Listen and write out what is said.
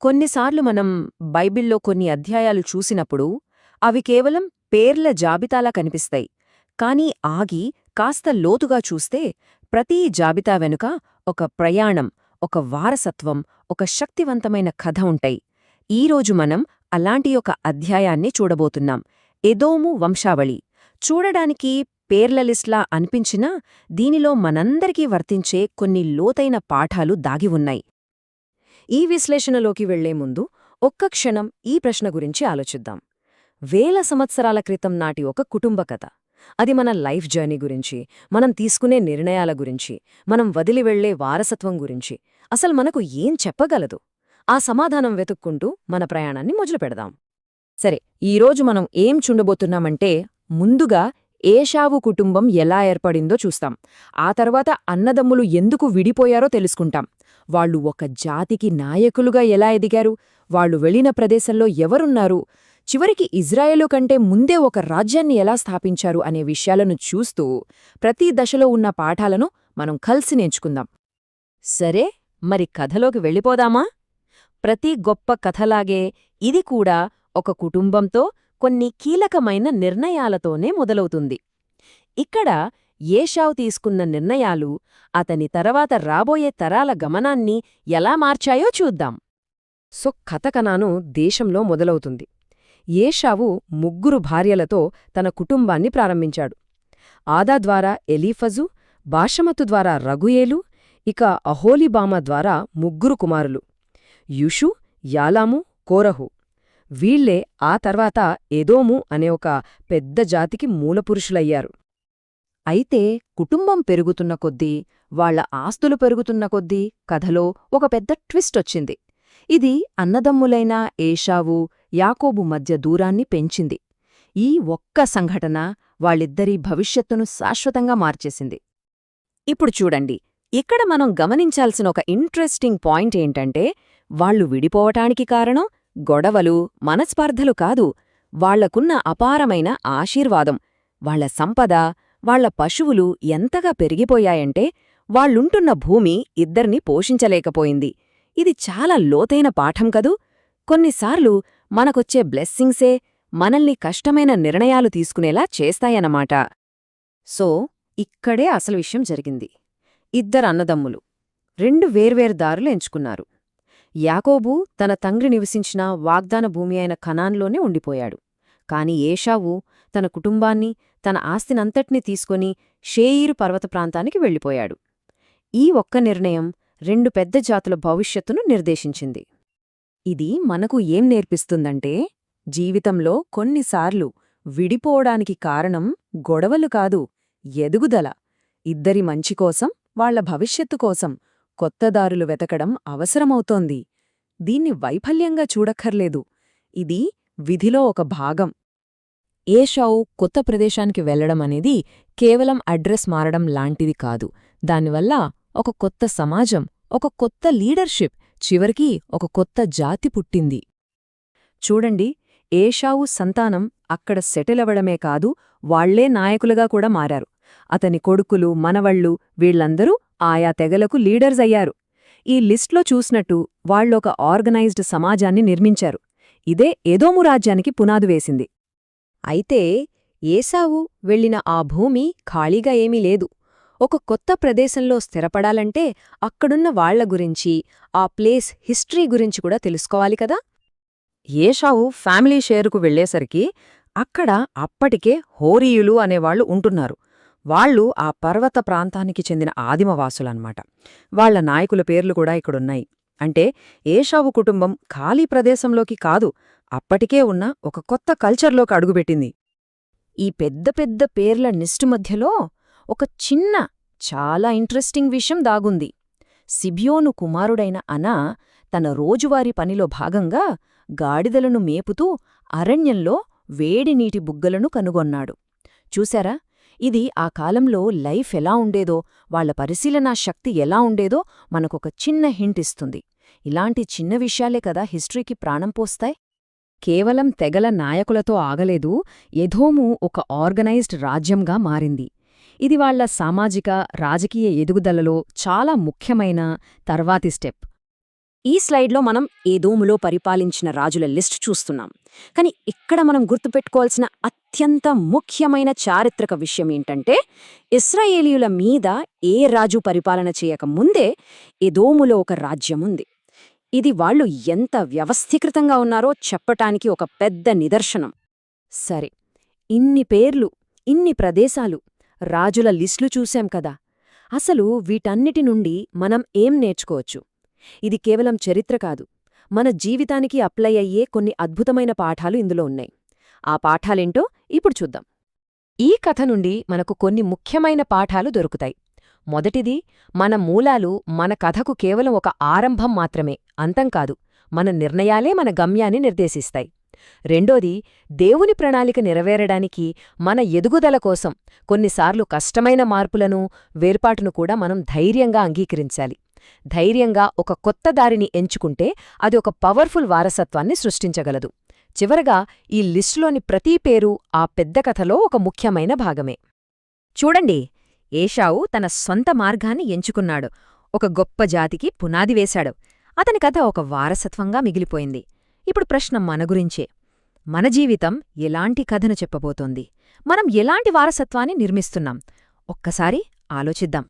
కొన్నిసార్లు మనం బైబిల్లో కొన్ని అధ్యాయాలు చూసినప్పుడు అవి కేవలం పేర్ల జాబితాలా కనిపిస్తాయి. కానీ ఆగి కాస్త లోతుగా చూస్తే ప్రతి జాబితా వెనుక ఒక ప్రయాణం, ఒక వారసత్వం, ఒక శక్తివంతమైన కథ ఉంటాయి. ఈరోజు మనం అలాంటి ఒక అధ్యాయాన్ని చూడబోతున్నాం. ఎదోము వంశావళి. చూడడానికి పేర్ల లిస్ట్లా అనిపించినా దీనిలో మనందరికీ వర్తించే కొన్ని లోతైన పాఠాలు దాగి ఉన్నాయి. ఈ విశ్లేషణలోకి వెళ్లే ముందు ఒక్క క్షణం ఈ ప్రశ్న గురించి ఆలోచిద్దాం. వేల సంవత్సరాల క్రితం నాటి ఒక కుటుంబ కథ. అది మన లైఫ్ జర్నీ గురించి, మనం తీసుకునే నిర్ణయాల గురించి, మనం వదిలి వెళ్లే వారసత్వం గురించి అసలు మనకు ఏం చెప్పగలదు? ఆ సమాధానం వెతుక్కుంటూ మన ప్రయాణాన్ని మొదలుపెడదాం. సరే, ఈరోజు మనం ఏం చూడబోతున్నామంటే, ముందుగా ఏశావు కుటుంబం ఎలా ఏర్పడిందో చూస్తాం. ఆ తర్వాత అన్నదమ్ములు ఎందుకు విడిపోయారో తెలుసుకుంటాం. వాళ్ళు ఒక జాతికి నాయకులుగా ఎలా ఎదిగారు, వాళ్ళు వెళ్లిన ప్రదేశంలో ఎవరున్నారు, చివరికి ఇజ్రాయేలు కంటే ముందే ఒక రాజ్యాన్ని ఎలా స్థాపించారు అనే విషయాలను చూస్తూ ప్రతి దశలో ఉన్న పాఠాలను మనం కలిసి నేర్చుకుందాం. సరే, మరి కథలోకి వెళ్ళిపోదామా? ప్రతి గొప్ప కథలాగే ఇది కూడా ఒక కుటుంబంతో కొన్ని కీలకమైన నిర్ణయాలతోనే మొదలవుతుంది. ఇక్కడ ఏశావు తీసుకున్న నిర్ణయాలు అతని తర్వాత రాబోయే తరాల గమనాన్ని ఎలా మార్చాయో చూద్దాం. కథకనాను దేశంలో మొదలవుతుంది. ఏశావు 3 భార్యలతో తన కుటుంబాన్ని ప్రారంభించాడు. ఆదా ద్వారా ఎలీఫజు, బాషమతు ద్వారా రగుయేలు, ఇక అహోలీబామ ద్వారా 3 కుమారులు: యుషు, యాలాము, కోరహు. వీళ్లే ఆ తర్వాత ఎదోము అనే ఒక పెద్ద జాతికి మూలపురుషులయ్యారు. అయితే కుటుంబం పెరుగుతున్న కొద్దీ, వాళ్ల ఆస్తులు పెరుగుతున్న కొద్దీ కథలో ఒక పెద్ద ట్విస్టొచ్చింది. ఇది అన్నదమ్ములైన ఏశావు, యాకోబు మధ్య దూరాన్ని పెంచింది. ఈ ఒక్క సంఘటన వాళ్ళిద్దరి భవిష్యత్తును శాశ్వతంగా మార్చేసింది. ఇప్పుడు చూడండి, ఇక్కడ మనం గమనించాల్సిన ఒక ఇంట్రెస్టింగ్ పాయింట్ ఏంటంటే, వాళ్లు విడిపోవటానికి కారణం గొడవలు, మనస్పర్ధలు కాదు, వాళ్లకున్న అపారమైన ఆశీర్వాదం. వాళ్ల సంపద, వాళ్ల పశువులు ఎంతగా పెరిగిపోయాయంటే వాళ్ళుంటున్న భూమి ఇద్దర్నీ పోషించలేకపోయింది. ఇది చాలా లోతైన పాఠం కదూ. కొన్నిసార్లు మనకొచ్చే బ్లెస్సింగ్సే మనల్ని కష్టమైన నిర్ణయాలు తీసుకునేలా చేస్తాయన్నమాట. ఇక్కడే అసలు విషయం జరిగింది. 2 అన్నదమ్ములు 2 వేర్వేరు దారులు ఎంచుకున్నారు. యాకోబు తన తండ్రి నివసించిన వాగ్దాన భూమి అయిన కనాన్లోనే ఉండిపోయాడు. కాని ఏశావు తన కుటుంబాన్ని, తన ఆస్తినంతటినీ తీసుకొని షేయీరు పర్వత ప్రాంతానికి వెళ్ళిపోయాడు. ఈ ఒక్క నిర్ణయం 2 పెద్ద జాతుల భవిష్యత్తును నిర్దేశించింది. ఇది మనకు ఏం నేర్పిస్తుందంటే, జీవితంలో కొన్నిసార్లు విడిపోవడానికి కారణం గొడవలు కాదు, ఎదుగుదల. ఇద్దరి మంచికోసం, వాళ్ల భవిష్యత్తు కోసం కొత్త దారులు వెతకడం అవసరమవుతోంది. దీన్ని వైఫల్యంగా చూడక్కర్లేదు, ఇది విధిలో ఒక భాగం. ఏశావు కొత్త ప్రదేశానికి వెళ్లడం అనేది కేవలం అడ్రస్ మారడం లాంటిది కాదు. దానివల్ల ఒక కొత్త సమాజం, ఒక కొత్త లీడర్షిప్, చివరికి ఒక కొత్త జాతి పుట్టింది. చూడండి, ఏశావు సంతానం అక్కడ సెటిలవడమే కాదు, వాళ్లే నాయకులుగా కూడా మారారు. అతని కొడుకులు, మనవళ్ళు, వీళ్లందరూ ఆయా తెగలకు లీడర్స్ అయ్యారు. ఈ లిస్ట్లో చూసినట్టు వాళ్లొక ఆర్గనైజ్డ్ సమాజాన్ని నిర్మించారు. ఇదే ఎదోము రాజ్యానికి పునాది వేసింది. అయితే ఏశావు వెళ్లిన ఆ భూమి ఖాళీగా ఏమీ లేదు. ఒక కొత్త ప్రదేశంలో స్థిరపడాలంటే అక్కడున్న వాళ్ల గురించి, ఆ ప్లేస్ హిస్టరీ గురించి కూడా తెలుసుకోవాలి కదా. ఏశావు ఫ్యామిలీ షేరుకు వెళ్లేసరికి అక్కడ అప్పటికే హోరీయులు అనేవాళ్లు ఉంటున్నారు. వాళ్లు ఆ పర్వత ప్రాంతానికి చెందిన ఆదిమవాసులన్నమాట. వాళ్ల నాయకుల పేర్లు కూడా ఇక్కడున్నాయి. అంటే ఏశావు కుటుంబం ఖాళీ ప్రదేశంలోకి కాదు, అప్పటికే ఉన్న ఒక కొత్త కల్చర్లోకి అడుగుపెట్టింది. ఈ పెద్ద పెద్ద పేర్ల లిస్టు మధ్యలో ఒక చిన్న, చాలా ఇంట్రెస్టింగ్ విషయం దాగుంది. సిబియోను కుమారుడైన అనా తన రోజువారీ పనిలో భాగంగా గాడిదలను మేపుతూ అరణ్యంలో వేడినీటి బుగ్గలను కనుగొన్నాడు. చూశారా, ఇది ఆ కాలంలో లైఫ్ ఎలా ఉండేదో, వాళ్ల పరిశీలనా శక్తి ఎలా ఉండేదో మనకొక చిన్న హింట్ ఇస్తుంది. ఇలాంటి చిన్న విషయాలే కదా హిస్టరీకి ప్రాణం పోస్తాయి. కేవలం తెగల నాయకులతో ఆగలేదు, ఎదోము ఒక ఆర్గనైజ్డ్ రాజ్యంగా మారింది. ఇది వాళ్ల సామాజిక, రాజకీయ ఎదుగుదలలో చాలా ముఖ్యమైన తర్వాతి స్టెప్. ఈ స్లైడ్లో మనం ఏదోములో పరిపాలించిన రాజుల లిస్ట్ చూస్తున్నాం. కానీ ఇక్కడ మనం గుర్తుపెట్టుకోవాల్సిన అత్యంత ముఖ్యమైన చారిత్రక విషయం ఏంటంటే, ఇశ్రాయేలీయుల మీద ఏ రాజు పరిపాలన చేయకముందే ఏదోములో ఒక రాజ్యముంది. ఇది వాళ్ళు ఎంత వ్యవస్థీకృతంగా ఉన్నారో చెప్పటానికి ఒక పెద్ద నిదర్శనం. సరే, ఇన్ని పేర్లు, ఇన్ని ప్రదేశాలు, రాజుల లిస్టులు చూశాం కదా. అసలు వీటన్నిటి నుండి మనం ఏం నేర్చుకోవచ్చు? ఇది కేవలం చరిత్ర కాదు, మన జీవితానికి అప్లై అయ్యే కొన్ని అద్భుతమైన పాఠాలు ఇందులో ఉన్నాయి. ఆ పాఠాలేంటో ఇప్పుడు చూద్దాం. ఈ కథ నుండి మనకు కొన్ని ముఖ్యమైన పాఠాలు దొరుకుతాయి. మొదటిది, మన మూలాలు మన కథకు కేవలం ఒక ఆరంభం మాత్రమే, అంతం కాదు. మన నిర్ణయాలే మన గమ్యాన్ని నిర్దేశిస్తాయి. రెండోది, దేవుని ప్రణాళిక నెరవేరడానికి మన ఎదుగుదల కోసం కొన్నిసార్లు కష్టమైన మార్పులను, వేర్పాటును కూడా మనం ధైర్యంగా అంగీకరించాలి. ధైర్యంగా ఒక కొత్త దారిని ఎంచుకుంటే అది ఒక పవర్ఫుల్ వారసత్వాన్ని సృష్టించగలదు. చివరగా, ఈ లిస్టులోని ప్రతి పేరు ఆ పెద్ద కథలో ఒక ముఖ్యమైన భాగమే. చూడండి, ఏశావు తన సొంత మార్గాన్ని ఎంచుకున్నాడు, ఒక గొప్ప జాతికి పునాది వేశాడు. అతని కథ ఒక వారసత్వంగా మిగిలిపోయింది. ఇప్పుడు ప్రశ్న మన గురించే. మన జీవితం ఎలాంటి కథను చెప్పబోతోంది? మనం ఎలాంటి వారసత్వాన్ని నిర్మిస్తున్నాం? ఒక్కసారి ఆలోచిద్దాం.